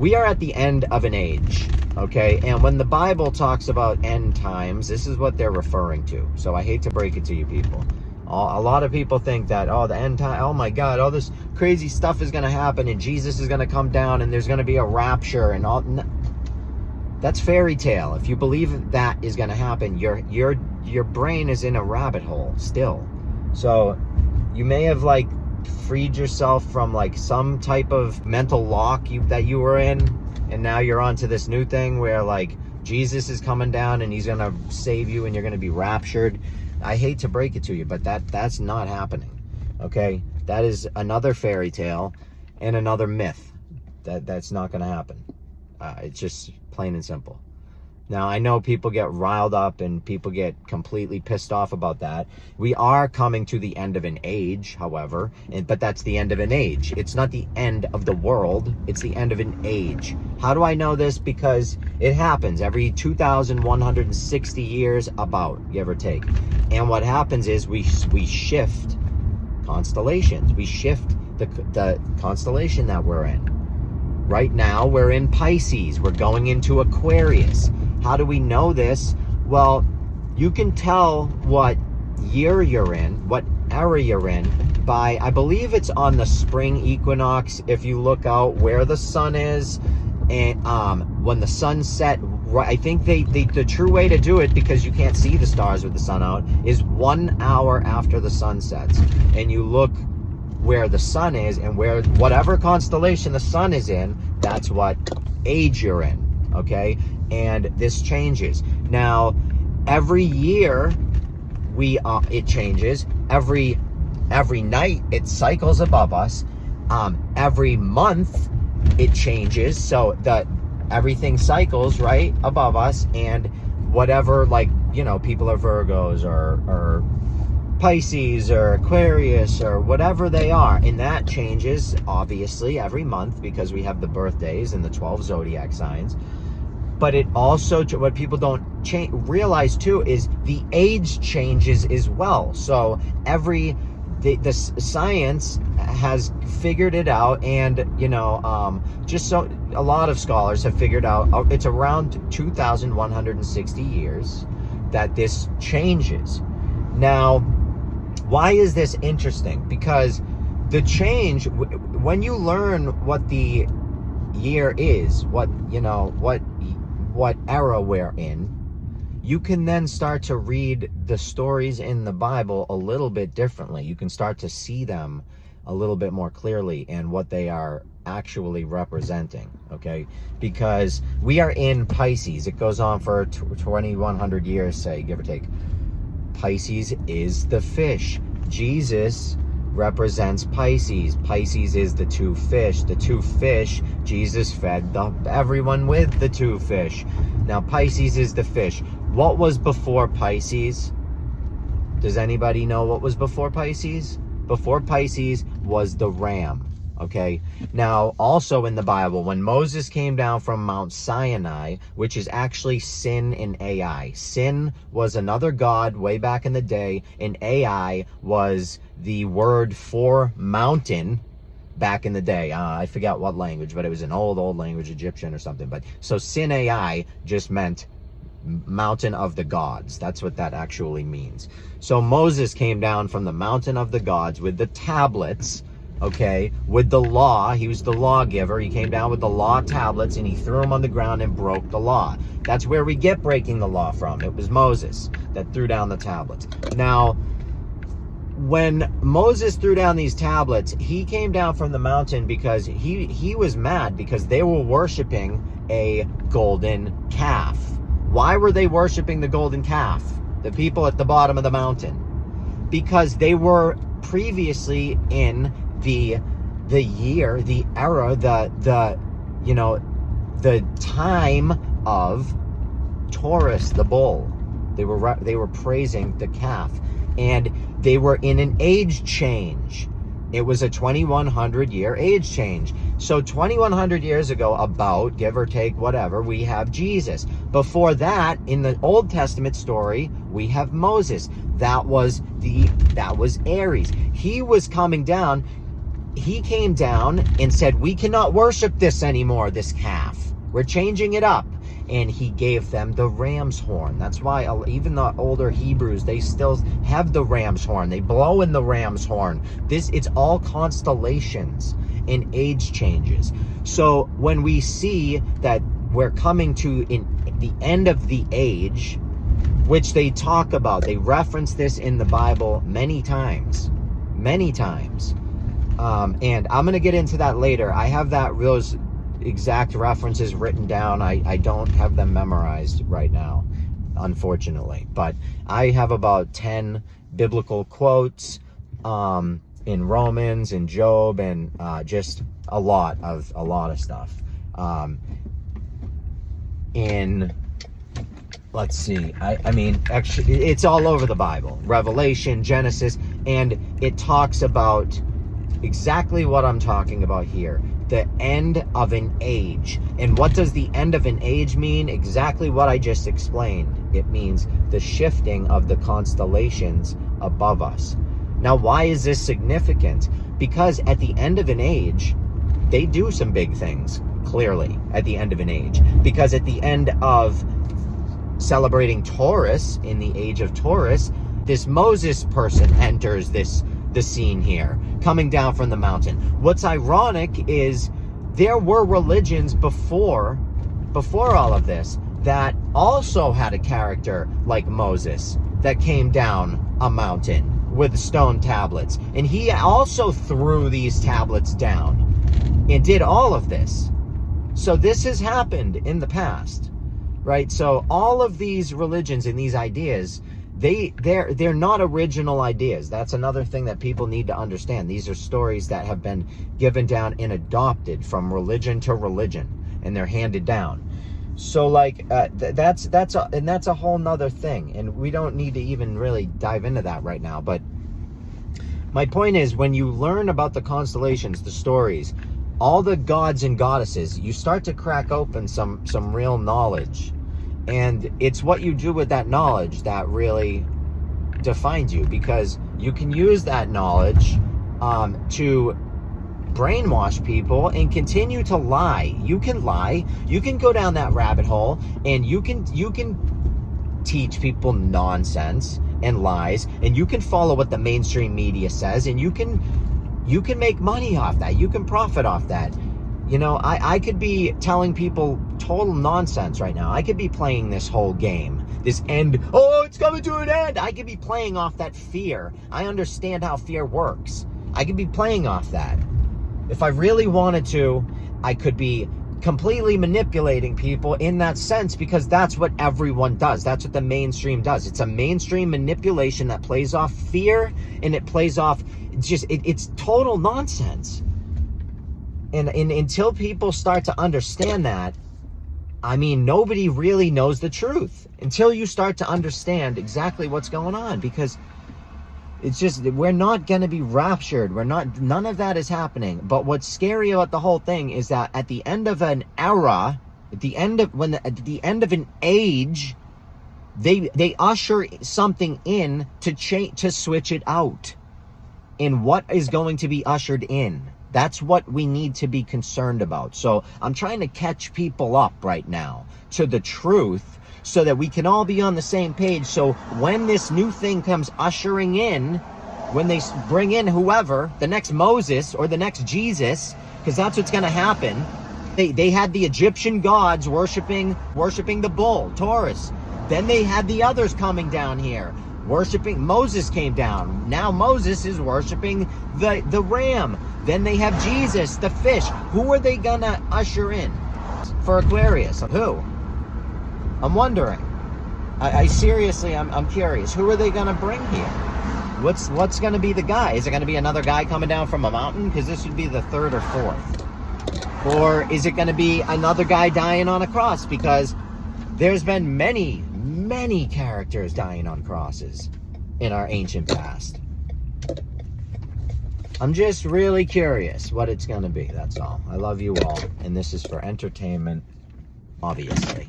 we are at the end of an age, okay? And when the Bible talks about end times, this is what they're referring to. So I hate to break it to you people. A lot of people think that, oh, the end time, oh my God, all this crazy stuff is going to happen and Jesus is going to come down and there's going to be a rapture and all. No, that's fairy tale. If you believe that is going to happen, your brain is in a rabbit hole still. So you may have like freed yourself from like some type of mental lock that you were in, and now you're onto this new thing where like Jesus is coming down and he's going to save you and you're going to be raptured. I hate to break it to you, but that's not happening, okay? That is another fairy tale and another myth. That's not going to happen. It's just plain and simple. Now, I know people get riled up and people get completely pissed off about that. We are coming to the end of an age, however, but that's the end of an age. It's not the end of the world. It's the end of an age. How do I know this? Because it happens every 2,160 years, about, give or take. And what happens is we shift constellations. We shift the constellation that we're in. Right now, we're in Pisces. We're going into Aquarius. How do we know this? Well, you can tell what year you're in, what era you're in, by, I believe it's on the spring equinox, if you look out where the sun is, and when the sun set, I think the true way to do it, because you can't see the stars with the sun out, is 1 hour after the sun sets. And you look where the sun is, and where whatever constellation the sun is in, that's what age you're in, okay? And this changes. Now, every year it changes. Every night it cycles above us. Every month it changes, so that everything cycles right above us, and whatever, like, you know, people are Virgos or Pisces or Aquarius or whatever they are, and that changes obviously every month because we have the birthdays and the 12 zodiac signs. But it also, what people don't realize too, is the age changes as well. So the science has figured it out, and you know, just so a lot of scholars have figured out, it's around 2,160 years that this changes. Now, why is this interesting? Because the change, when you learn what the year is, what era we're in, you can then start to read the stories in the Bible a little bit differently. You can start to see them a little bit more clearly and what they are actually representing, okay? Because we are in Pisces. It goes on for 2,100 years, say, give or take. Pisces is the fish. Jesus represents Pisces. Pisces is the two fish. The two fish, Jesus fed everyone with the two fish. Now, Pisces is the fish. What was before Pisces? Does anybody know what was before Pisces? Before Pisces was the ram. Okay, now also in the Bible, when Moses came down from Mount Sinai, which is actually Sin and Ai. Sin was another god way back in the day, and Ai was the word for mountain back in the day. I forgot what language, but it was an old language, Egyptian or something. But so Sin Ai just meant mountain of the gods. That's what that actually means. So Moses came down from the mountain of the gods with the tablets, okay, with the law. He was the lawgiver. He came down with the law tablets and he threw them on the ground and broke the law. That's where we get breaking the law from. It was Moses that threw down the tablets. Now, when Moses threw down these tablets, he came down from the mountain because he was mad because they were worshiping a golden calf. Why were they worshiping the golden calf? The people at the bottom of the mountain. Because they were previously in the year, the era, the time of Taurus, the bull. They were praising the calf, and they were in an age change. It was a 2,100 year age change. So 2,100 years ago, about, give or take, whatever, we have Jesus. Before that, in the Old Testament story, we have Moses. That was Aries. He was coming down. he came down and said, we cannot worship this anymore, this calf. We're changing it up. And he gave them the ram's horn. That's why even the older Hebrews, they still have the ram's horn. They blow in the ram's horn. It's all constellations and age changes. So when we see that we're coming to the end of the age, which they talk about, they reference this in the Bible many times. And I'm going to get into that later. I have those exact references written down. I don't have them memorized right now, unfortunately. But I have about 10 biblical quotes in Romans and Job, and just a lot of stuff. Let's see, I mean, actually, it's all over the Bible. Revelation, Genesis, and it talks about exactly what I'm talking about here. The end of an age. And what does the end of an age mean? Exactly what I just explained. It means the shifting of the constellations above us. Now, why is this significant? Because at the end of an age, they do some big things, clearly, at the end of an age. Because at the end of celebrating Taurus, in the age of Taurus, this Moses person enters the scene here, coming down from the mountain. What's ironic is there were religions before all of this that also had a character like Moses that came down a mountain with stone tablets, and he also threw these tablets down and did all of this. So this has happened in the past, right? So all of these religions and these ideas, they're not original ideas. That's another thing that people need to understand. These are stories that have been given down and adopted from religion to religion, and they're handed down. So like that's a whole nother thing, and we don't need to even really dive into that right now. But my point is, when you learn about the constellations, the stories, all the gods and goddesses, you start to crack open some real knowledge. And it's what you do with that knowledge that really defines you, because you can use that knowledge to brainwash people and continue to lie. You can lie. You can go down that rabbit hole, and you can teach people nonsense and lies, and you can follow what the mainstream media says, and you can make money off that. You can profit off that. You know, I could be telling people total nonsense right now. I could be playing this whole game, this end. Oh, it's coming to an end. I could be playing off that fear. I understand how fear works. I could be playing off that. If I really wanted to, I could be completely manipulating people in that sense, because that's what everyone does. That's what the mainstream does. It's a mainstream manipulation that plays off fear, and it plays off it's total nonsense. And until people start to understand that, I mean, nobody really knows the truth until you start to understand exactly what's going on, because it's just, we're not going to be raptured. None of that is happening. But what's scary about the whole thing is that at the end of an era, at the end of an age, they usher something in to switch it out. And what is going to be ushered in? That's what we need to be concerned about. So I'm trying to catch people up right now to the truth, so that we can all be on the same page. So when this new thing comes ushering in, when they bring in whoever, the next Moses or the next Jesus, because that's what's going to happen. They had the Egyptian gods worshiping the bull, Taurus. Then they had the others coming down here, worshiping. Moses came down. Now Moses is worshiping the ram. Then they have Jesus, the fish. Who are they gonna usher in for Aquarius? Who? I'm wondering. I seriously, I'm curious. Who are they gonna bring here? What's gonna be the guy? Is it gonna be another guy coming down from a mountain? Because this would be the third or fourth. Or is it gonna be another guy dying on a cross? Because there's been many characters dying on crosses in our ancient past. I'm just really curious what it's going to be. That's all. I love you all. And this is for entertainment, obviously.